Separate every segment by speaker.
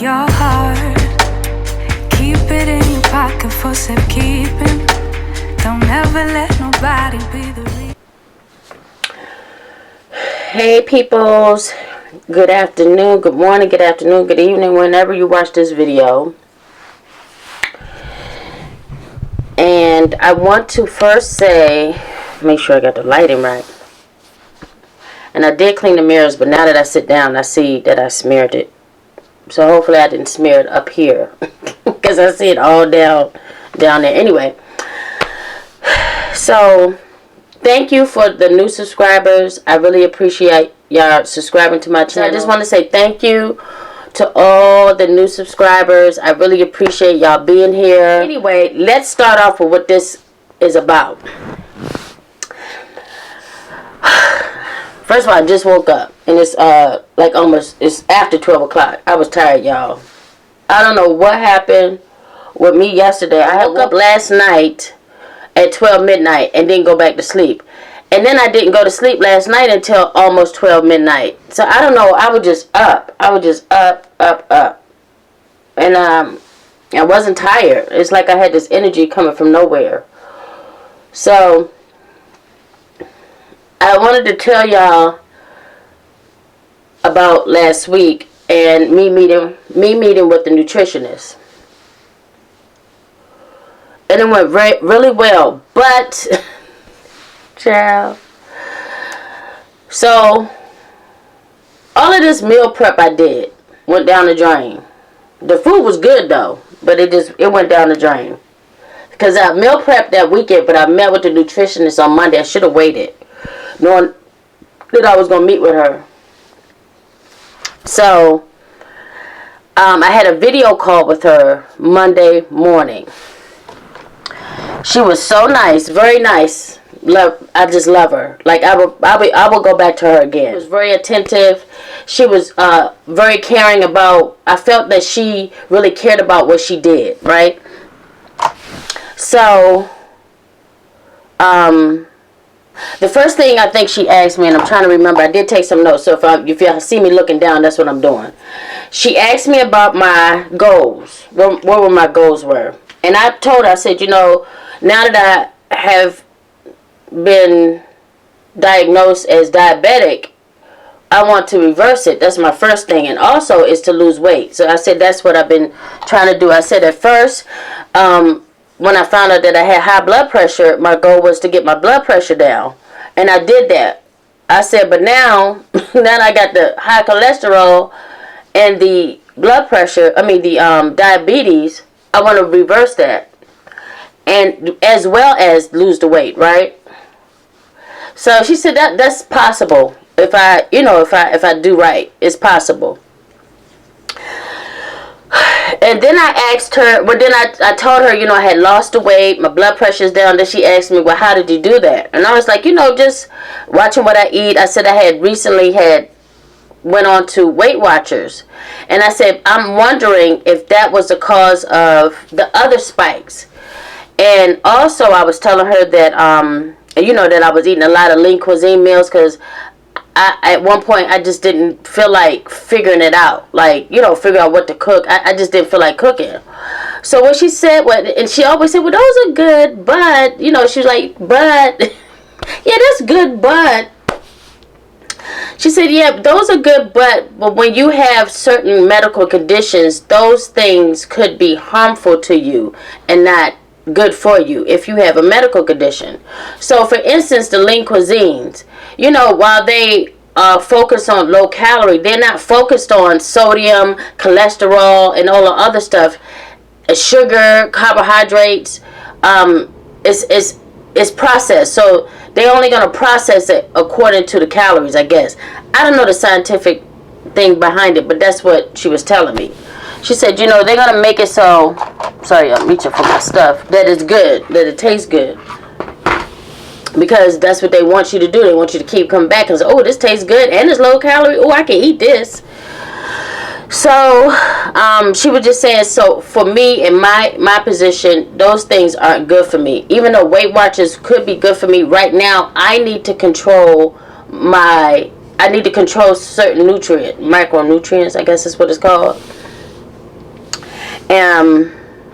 Speaker 1: your heart. Keep it in your pocket for safekeeping. Don't ever let nobody be the reason.
Speaker 2: Hey peoples, good afternoon, good morning, good afternoon, good evening, whenever you watch this video. And I want to first say, make sure I got the lighting right. And I did clean the mirrors, but now that I sit down, I see that I smeared it. So hopefully I didn't smear it up here, because I see it all down there. Anyway, so thank you for the new subscribers. I really appreciate y'all subscribing to my channel. I just want to say thank you to all the new subscribers. I really appreciate y'all being here. Anyway, let's start off with what this is about. First of all, I just woke up, and it's it's after 12 o'clock. I was tired, y'all. I don't know what happened with me yesterday. I woke up last night at 12 midnight and didn't go back to sleep. And then I didn't go to sleep last night until almost 12 midnight. So I don't know, I was just up. I was just up. And I wasn't tired. It's like I had this energy coming from nowhere. So I wanted to tell y'all about last week and me meeting with the nutritionist. And it went really well, but child. So all of this meal prep I did went down the drain. The food was good though, but it went down the drain. Because I meal prepped that weekend, but I met with the nutritionist on Monday. I should have waited, knowing that I was going to meet with her. So I had a video call with her Monday morning. She was so nice, very nice. I just love her. Like I will go back to her again. She was very attentive. She was very caring about. I felt that she really cared about what she did. Right. So, the first thing I think she asked me, and I'm trying to remember, I did take some notes. So if you see me looking down, that's what I'm doing. She asked me about my goals. What were my goals were, and I told her, I said, now that I have been diagnosed as diabetic, I want to reverse it. That's my first thing. And also is to lose weight. So I said that's what I've been trying to do. I said at first, when I found out that I had high blood pressure, my goal was to get my blood pressure down. And I did that. I said, but now that I got the high cholesterol and the blood pressure, the diabetes, I want to reverse that. And as well as lose the weight, right? So she said that's possible if I do right. It's possible. And then I asked her, I told her, I had lost the weight, my blood pressure's down. Then she asked me, well, how did you do that? And I was like, just watching what I eat. I said I had recently went on to Weight Watchers. And I said, I'm wondering if that was the cause of the other spikes. And also I was telling her that, that I was eating a lot of lean cuisine meals because at one point I just didn't feel like figuring it out. Like, figure out what to cook. I just didn't feel like cooking. So what she said, and she always said, well, those are good, but, she was like, but, yeah, that's good, but. She said, yeah, those are good, but when you have certain medical conditions, those things could be harmful to you and not good for you if you have a medical condition. So for instance, the lean cuisines, while they focus on low calorie, they're not focused on sodium, cholesterol, and all the other stuff, sugar, carbohydrates. It's processed, so they're only going to process it according to the calories, I guess. I don't know the scientific thing behind it, but that's what she was telling me. She said, they're going to make it so, sorry, I'm reaching for my stuff, that it's good, that it tastes good. Because that's what they want you to do. They want you to keep coming back and say, oh, this tastes good and it's low calorie. Oh, I can eat this. So, she was just saying, so for me, in my position, those things aren't good for me. Even though Weight Watchers could be good for me right now, I need to control certain micronutrients, I guess is what it's called.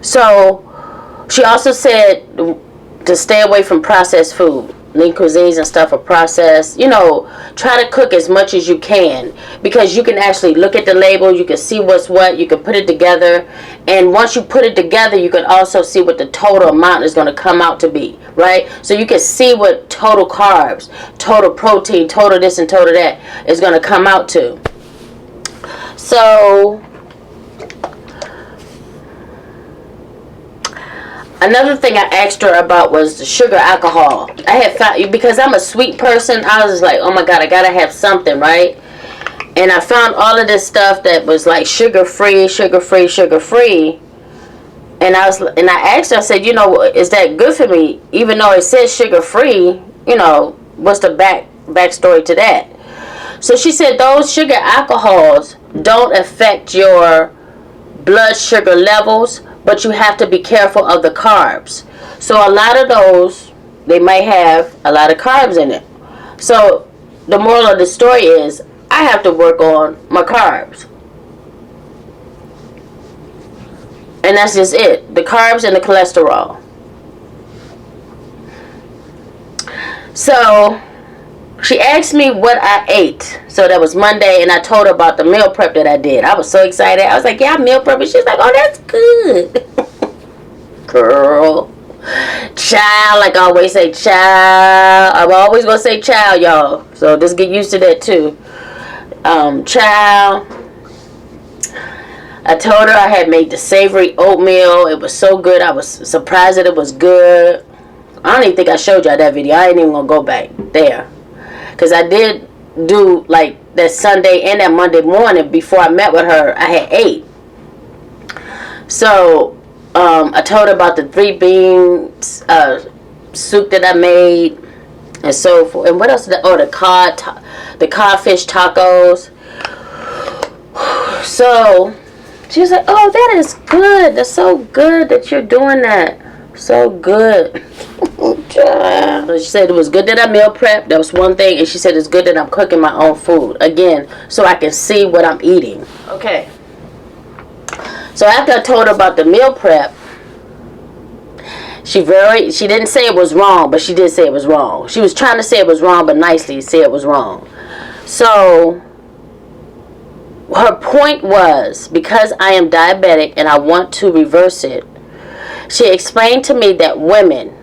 Speaker 2: So she also said to stay away from processed food. Lean cuisines and stuff are processed. Try to cook as much as you can, because you can actually look at the label, you can see what's what, you can put it together, and once you put it together, you can also see what the total amount is going to come out to be, right? So you can see what total carbs, total protein, total this and total that is going to come out to. So another thing I asked her about was the sugar alcohol. I had found, because I'm a sweet person, I was just like, oh my God, I gotta have something, right? And I found all of this stuff that was like sugar free. And I asked her, I said, is that good for me? Even though it says sugar free, what's the backstory to that? So she said those sugar alcohols don't affect your blood sugar levels, but you have to be careful of the carbs. So a lot of those, they might have a lot of carbs in it. So the moral of the story is, I have to work on my carbs. And that's just it. The carbs and the cholesterol. So she asked me what I ate. So that was Monday, and I told her about the meal prep that I did. I was so excited. I was like, yeah, I'm meal prepping. She's like, oh, that's good. Girl. Child, like I always say, child. I'm always going to say child, y'all. So just get used to that, too. Child. I told her I had made the savory oatmeal. It was so good. I was surprised that it was good. I don't even think I showed y'all that video. I ain't even going to go back there. Because I did do like that Sunday and that Monday morning before I met with her. I had ate. So I told her about the 3 beans soup that I made and so forth. And what else? The codfish tacos. So she was like, oh, that is good. That's so good that you're doing that. So good. So she said it was good that I meal prepped. That was one thing. And she said it's good that I'm cooking my own food. Again, so I can see what I'm eating. Okay. So after I told her about the meal prep, she didn't say it was wrong, but she did say it was wrong. She was trying to say it was wrong, but nicely say it was wrong. So her point was, because I am diabetic and I want to reverse it, she explained to me that women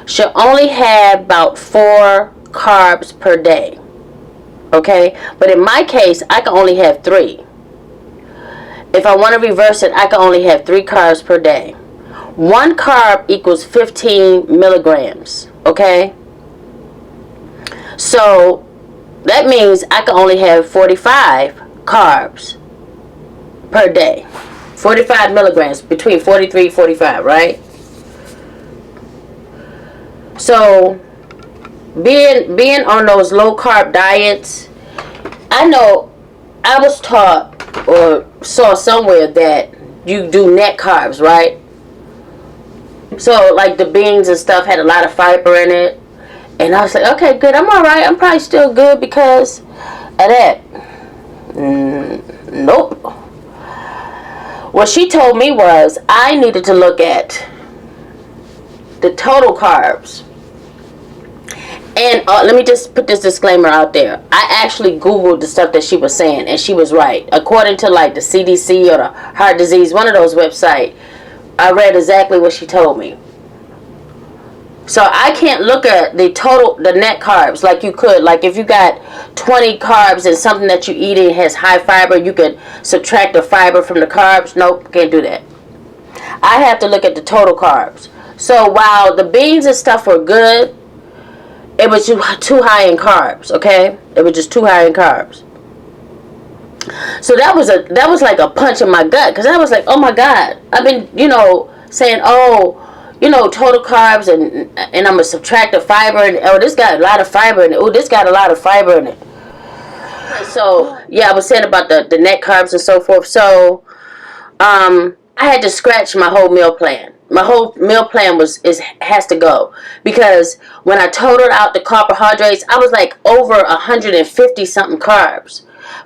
Speaker 2: should only have about 4 carbs per day. Okay? But in my case, I can only have 3. If I want to reverse it, I can only have 3 carbs per day. 1 carb equals 15 milligrams. Okay? So that means I can only have 45 carbs per day. 45 milligrams, between 43 and 45, right? So being on those low carb diets, I know I was taught or saw somewhere that you do net carbs, right? So like the beans and stuff had a lot of fiber in it, and I was like, okay, good, I'm all right. I'm probably still good because of that. Nope. What she told me was I needed to look at the total carbs. And let me just put this disclaimer out there. I actually Googled the stuff that she was saying, and she was right. According to like the CDC or the Heart Disease, one of those websites, I read exactly what she told me. So I can't look at the net carbs like you could. Like if you got 20 carbs and something that you eating has high fiber, you could subtract the fiber from the carbs. Nope, can't do that. I have to look at the total carbs. So while the beans and stuff were good, it was too high in carbs, okay? It was just too high in carbs. So that was like a punch in my gut, because I was like, oh my God. I've been, saying, total carbs, and I'm going to subtract the fiber, and this got a lot of fiber in it. Oh, this got a lot of fiber in it. So, yeah, I was saying about the net carbs and so forth. So, I had to scratch my whole meal plan. My whole meal plan has to go, because when I totaled out the carbohydrates, I was like over 150 something carbs.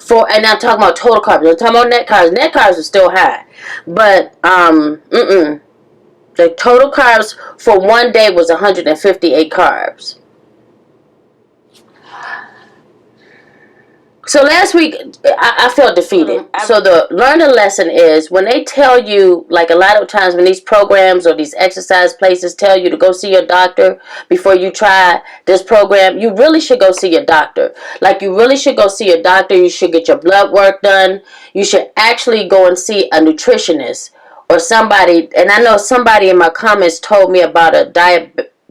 Speaker 2: and I'm talking about total carbs. I'm talking about net carbs. Net carbs are still high, but the total carbs for one day was 158 carbs. So last week, I felt defeated. So the learning lesson is when they tell you, like a lot of times when these programs or these exercise places tell you to go see your doctor before you try this program, you really should go see your doctor. Like you really should go see your doctor. You should get your blood work done. You should actually go and see a nutritionist or somebody. And I know somebody in my comments told me about a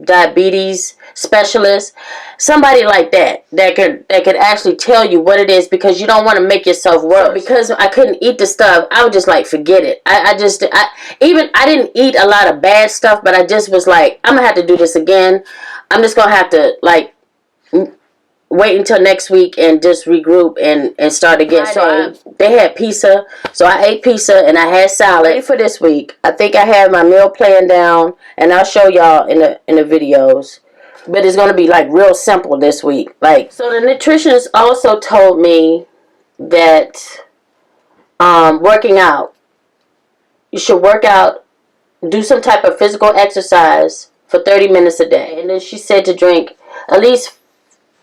Speaker 2: diabetes specialist, somebody like that could actually tell you what it is, because you don't want to make yourself worse. So because I couldn't eat the stuff, I would just like forget it. I didn't eat a lot of bad stuff, but I just was like, I'm gonna have to do this again. I'm just gonna have to like wait until next week and just regroup and start again. So they had pizza, so I ate pizza and I had salad. Ready for this week. I think I have my meal plan down, and I'll show y'all in the videos. But it's gonna be like real simple this week. Like, so the nutritionist also told me that working out, you should work out, do some type of physical exercise for 30 minutes a day, and then she said to drink at least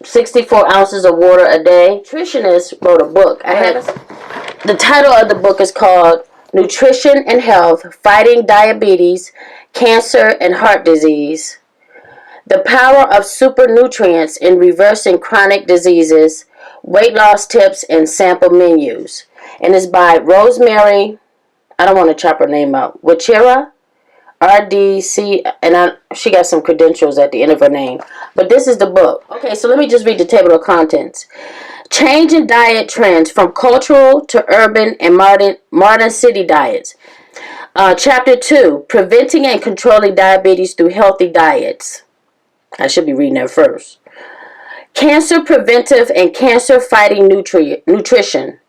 Speaker 2: 64 ounces of water a day. Nutritionist wrote a book. The title of the book is called Nutrition and Health: Fighting Diabetes, Cancer, and Heart Disease. The Power of Super Nutrients in Reversing Chronic Diseases, Weight Loss Tips, and Sample Menus. And it's by Rosemary, I don't want to chop her name out, Wachira, RDC, and she got some credentials at the end of her name. But this is the book. Okay, so let me just read the table of contents. Change in diet trends from cultural to urban and modern city diets. Chapter 2, Preventing and Controlling Diabetes Through Healthy Diets. I should be reading that first. Cancer Preventive and Cancer Fighting Nutrition.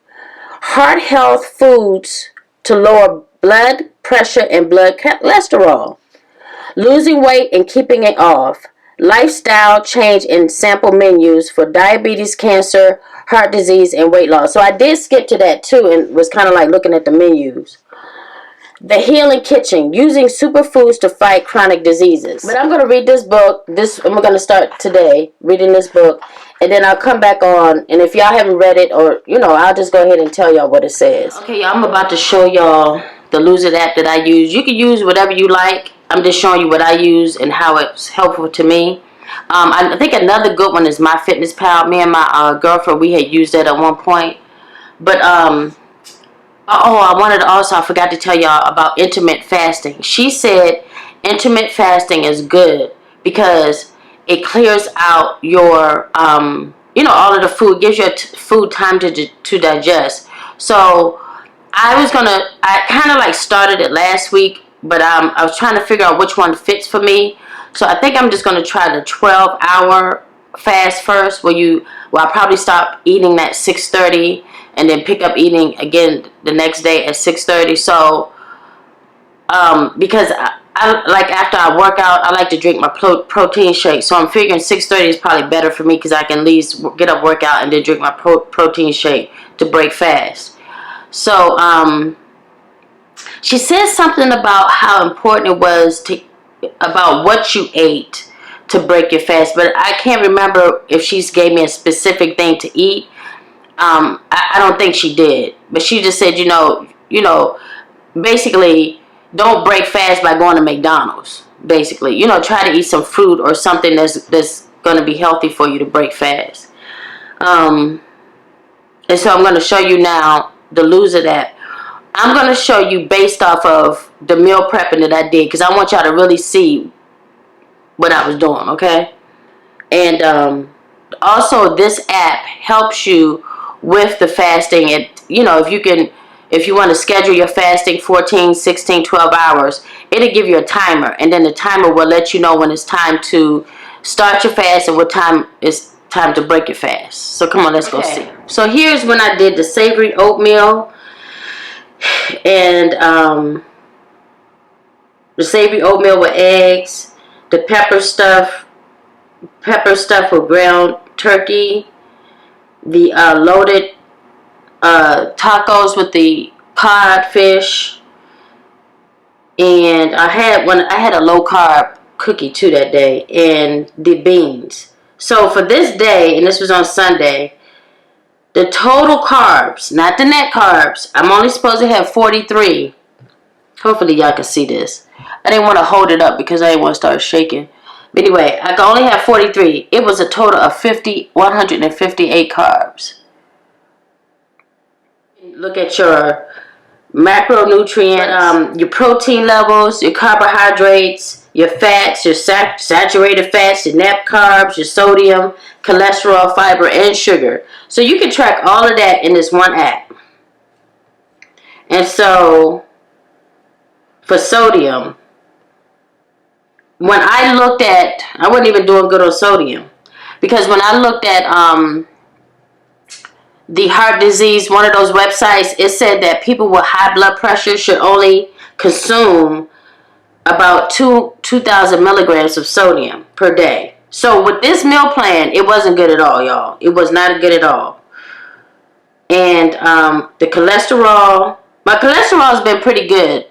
Speaker 2: Heart Health Foods to Lower Blood Pressure and Blood Cholesterol. Losing Weight and Keeping It Off. Lifestyle Change in Sample Menus for Diabetes, Cancer, Heart Disease, and Weight Loss. So I did skip to that too and was kind of like looking at the menus. The Healing Kitchen, Using Superfoods to Fight Chronic Diseases. But I'm going to read this book. I'm going to start today reading this book. And then I'll come back on. And if y'all haven't read it, or, I'll just go ahead and tell y'all what it says. Okay, y'all, I'm about to show y'all the Lose It app that I use. You can use whatever you like. I'm just showing you what I use and how it's helpful to me. I think another good one is MyFitnessPal. Me and my girlfriend, we had used that at one point. But, I forgot to tell y'all about intermittent fasting. She said intermittent fasting is good because it clears out your, all of the food, gives your food time to digest. So I kind of like started it last week, but I was trying to figure out which one fits for me. So I think I'm just going to try the 12-hour fast first, where I'll probably stop eating at 6:30 and then pick up eating again the next day at 6:30. So, because I like after I work out, I like to drink my protein shake. So I'm figuring 6:30 is probably better for me because I can at least get up, work out, and then drink my protein shake to break fast. So, she said something about how important it was about what you ate to break your fast, but I can't remember if she gave me a specific thing to eat. I don't think she did, but she just said, basically don't break fast by going to McDonald's. Basically, try to eat some fruit or something that's going to be healthy for you to break fast. And so I'm going to show you now the Lose It app. I'm going to show you based off of the meal prepping that I did, because I want y'all to really see what I was doing, okay? And also this app helps you with the fasting. If you want to schedule your fasting 14, 16, 12 hours, it'll give you a timer, and then the timer will let you know when it's time to start your fast and what time it's time to break your fast. So come on, let's go see. So here's when I did the savory oatmeal and the savory oatmeal with eggs, the pepper stuff with ground turkey, the loaded tacos with the codfish, and I had a low carb cookie too that day, and the beans. So for this day, and this was on Sunday, the total carbs, not the net carbs, I'm only supposed to have 43. Hopefully y'all can see this. I didn't want to hold it up because I didn't want to start shaking. But anyway, I could only have 43. It was a total of 158 carbs. Look at your macronutrient, your protein levels, your carbohydrates, your fats, your saturated fats, your net carbs, your sodium, cholesterol, fiber, and sugar. So you can track all of that in this one app. And so for sodium, when I looked at, I wasn't even doing good on sodium, because when I looked at the heart disease, one of those websites, it said that people with high blood pressure should only consume about 2,000 milligrams of sodium per day. So with this meal plan, it wasn't good at all, y'all. It was not good at all. And the cholesterol, my cholesterol has been pretty good.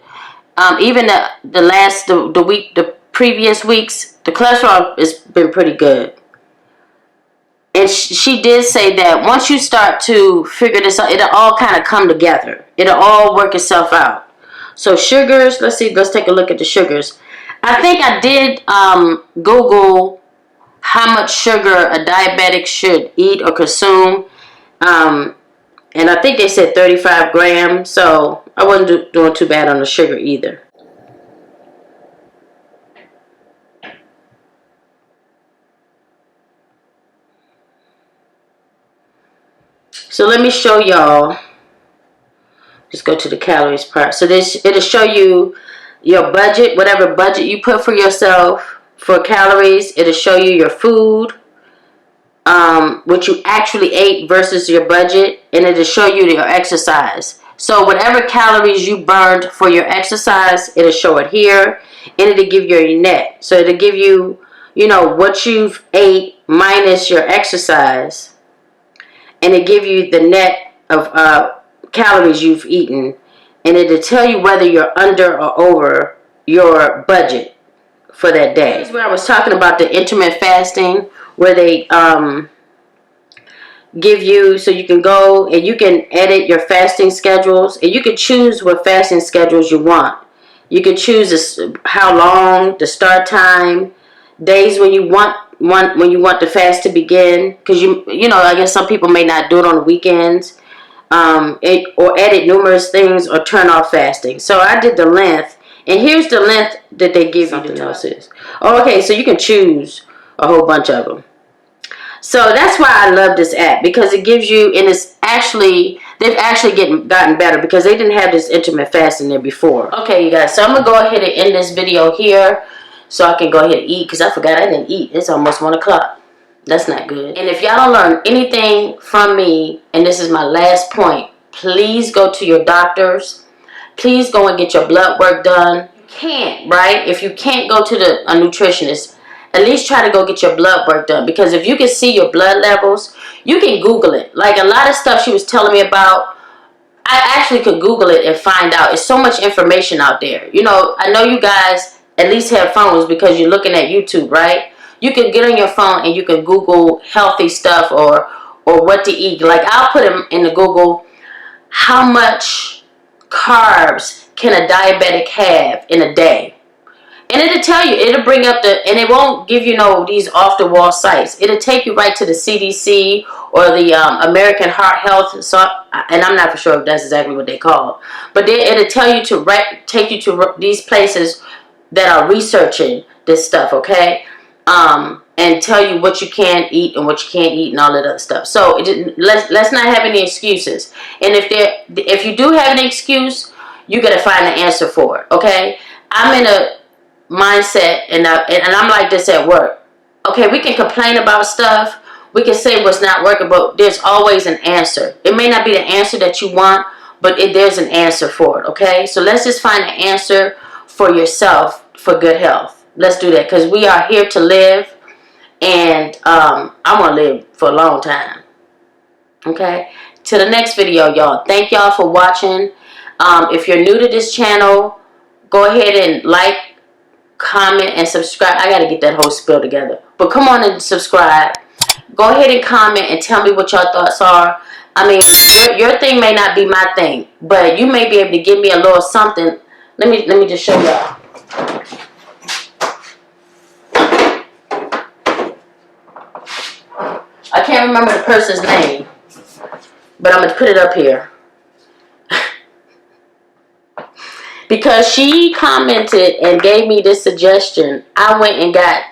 Speaker 2: Even the previous weeks, the cholesterol has been pretty good. And she did say that once you start to figure this out, it'll all kind of come together. It'll all work itself out. So sugars, let's take a look at the sugars. I think I did Google how much sugar a diabetic should eat or consume. And I think they said 35 grams. So I wasn't doing too bad on the sugar either. So let me show y'all. Just go to the calories part. So it'll show you your budget, whatever budget you put for yourself for calories. It'll show you your food, what you actually ate versus your budget, and it'll show you your exercise. So whatever calories you burned for your exercise, it'll show it here, and it'll give you your net. So it'll give you, what you've ate minus your exercise, and it'll give you the net of calories you've eaten, and it'll tell you whether you're under or over your budget for that day. This is where I was talking about the intermittent fasting, where they give you, so you can go and you can edit your fasting schedules, and you can choose what fasting schedules you want. You can choose how long, the start time, days when you want the fast to begin, because I guess some people may not do it on the weekends, or edit numerous things, or turn off fasting. So I did the length, and here's the length that they give you. Okay, so you can choose a whole bunch of them. So that's why I love this app, because it gives you, and they've actually gotten better, because they didn't have this intermittent fasting there before. Okay, you guys, so I'm gonna go ahead and end this video here, so I can go ahead and eat, because I forgot I didn't eat. It's almost 1 o'clock. That's not good. And if y'all don't learn anything from me, and this is my last point, please go to your doctors. Please go and get your blood work done. You can't, right? If you can't go to a nutritionist, at least try to go get your blood work done. Because if you can see your blood levels, you can Google it. Like a lot of stuff she was telling me about, I actually could Google it and find out. It's so much information out there. I know you guys at least have phones, because you're looking at YouTube, right? You can get on your phone and you can Google healthy stuff or what to eat. Like I'll put them in the Google, how much carbs can a diabetic have in a day? And it'll tell you, it'll bring up and it won't give you these off the wall sites. It'll take you right to the CDC or the American Heart Health, and I'm not for sure if that's exactly what they call it. But it'll tell you take you to these places that are researching this stuff, okay? And tell you what you can eat and what you can't eat and all that other stuff. So let's not have any excuses. And if you do have an excuse, you got to find an answer for it, okay? I'm in a mindset, and I'm like this at work. Okay, we can complain about stuff. We can say what's not working, but there's always an answer. It may not be the answer that you want, but there's an answer for it, okay? So let's just find an answer for yourself for good health. Let's do that, because we are here to live, and I want to live for a long time. Okay? To the next video, y'all. Thank y'all for watching. If you're new to this channel, go ahead and like, comment, and subscribe. I gotta get that whole spiel together. But come on and subscribe. Go ahead and comment and tell me what your thoughts are. I mean, your thing may not be my thing, but you may be able to give me a little something. Let me just show y'all. I can't remember the person's name, but I'm going to put it up here. Because she commented and gave me this suggestion, I went and got,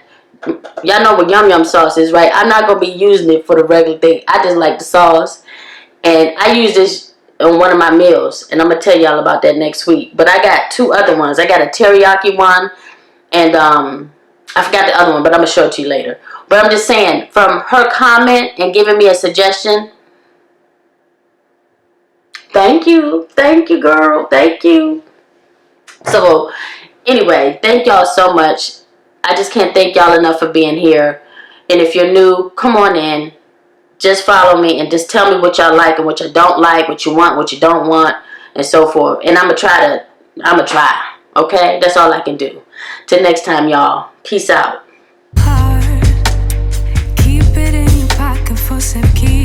Speaker 2: y'all know what Yum Yum sauce is, right? I'm not going to be using it for the regular thing. I just like the sauce. And I use this on one of my meals. And I'm going to tell y'all about that next week. But I got two other ones. I got a teriyaki one. And I forgot the other one, but I'm going to show it to you later. But I'm just saying, from her comment and giving me a suggestion, thank you. Thank you, girl. Thank you. So, anyway, thank y'all so much. I just can't thank y'all enough for being here. And if you're new, come on in. Just follow me and just tell me what y'all like and what you don't like, what you want, what you don't want, and so forth. And I'm going to try. Okay? That's all I can do. Till next time, y'all. Peace out.
Speaker 1: Keep it in your pocket for safekeeping.